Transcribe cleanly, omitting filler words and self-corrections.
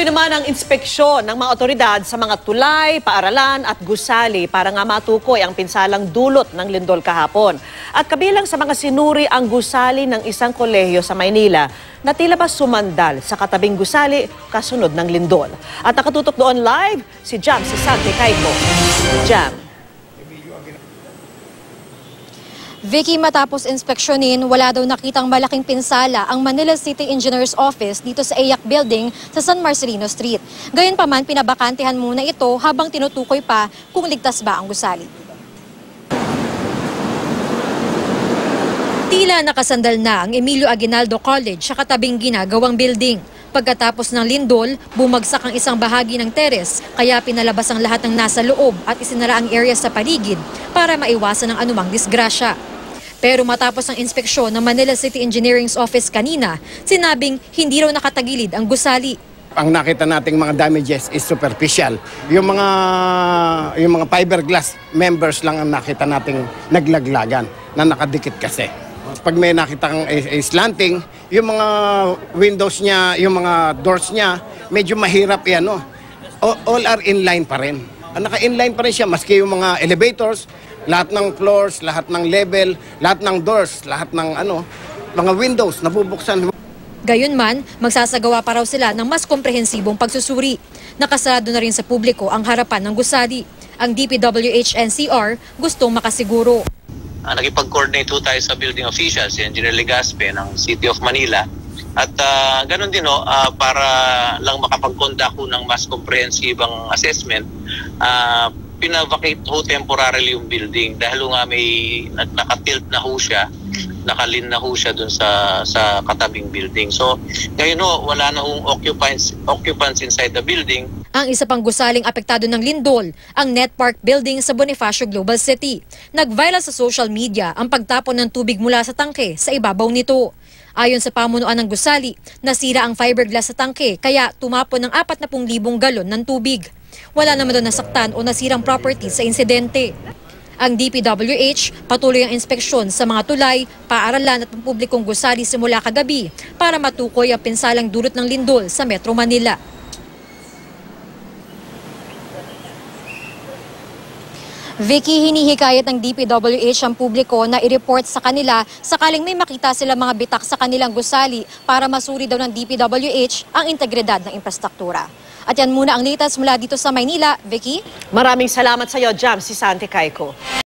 Ito naman ang inspeksyon ng mga otoridad sa mga tulay, paaralan at gusali para nga matukoy ang pinsalang dulot ng lindol kahapon. At kabilang sa mga sinuri ang gusali ng isang kolehiyo sa Maynila na tila ba sumandal sa katabing gusali kasunod ng lindol. At nakatutok doon live si Jam Sisante Caico. Jam. Vicky, matapos inspeksyonin, wala daw nakitang malaking pinsala ang Manila City Engineers Office dito sa EYAC Building sa San Marcelino Street. Gayunpaman, pinabakantehan muna ito habang tinutukoy pa kung ligtas ba ang gusali. Tila nakasandal na ang Emilio Aguinaldo College sa katabing ginagawang building. Pagkatapos ng lindol, bumagsak ang isang bahagi ng teres, kaya pinalabas ang lahat ng nasa loob at isinara ang area sa paligid para maiwasan ang anumang disgrasya. Pero matapos ang inspeksyon ng Manila City Engineering's Office kanina, sinabing hindi raw nakatagilid ang gusali. Ang nakita nating mga damages is superficial. Yung mga fiberglass members lang ang nakita nating naglaglagan na nakadikit kasi. Pag may nakita kang slanting, yung mga windows niya, yung mga doors niya, medyo mahirap yan. No? All are inline pa rin. Naka-inline pa rin siya, maski yung mga elevators, lahat ng floors, lahat ng level, lahat ng doors, lahat ng mga windows nabubuksan. Gayunman, magsasagawa pa raw sila ng mas komprehensibong pagsusuri. Nakasarado na rin sa publiko ang harapan ng gusali. Ang DPWH-NCR gustong makasiguro. Nakipag-coordinate tayo sa building officials, si Engineer Legaspe ng City of Manila. At ganun din para lang makapag-conduct ng mas komprehensibang assessment, pinavacate temporarily yung building dahil nga may nakatilt na ho siya, nakalin na ho siya dun sa katabing building. So ngayon wala na hong occupants inside the building. Ang isa pang gusaling apektado ng lindol, ang Netpark Building sa Bonifacio Global City. Nag-viral sa social media ang pagtapon ng tubig mula sa tangke sa ibabaw nito. Ayon sa pamunuan ng gusali, nasira ang fiberglass sa tangke kaya tumapon ng 40,000 galon ng tubig. Wala naman daw nasaktan o nasirang property sa insidente. Ang DPWH patuloy ang inspeksyon sa mga tulay, paaralan at pampublikong gusali simula kagabi para matukoy ang pinsalang dulot ng lindol sa Metro Manila. Vicky, hinihikayat ng DPWH ang publiko na i-report sa kanila sakaling may makita sila mga bitak sa kanilang gusali para masuri daw ng DPWH ang integridad ng infrastruktura. At yan muna ang latest mula dito sa Maynila. Vicky? Maraming salamat sa iyo, Jam Sisante Caico.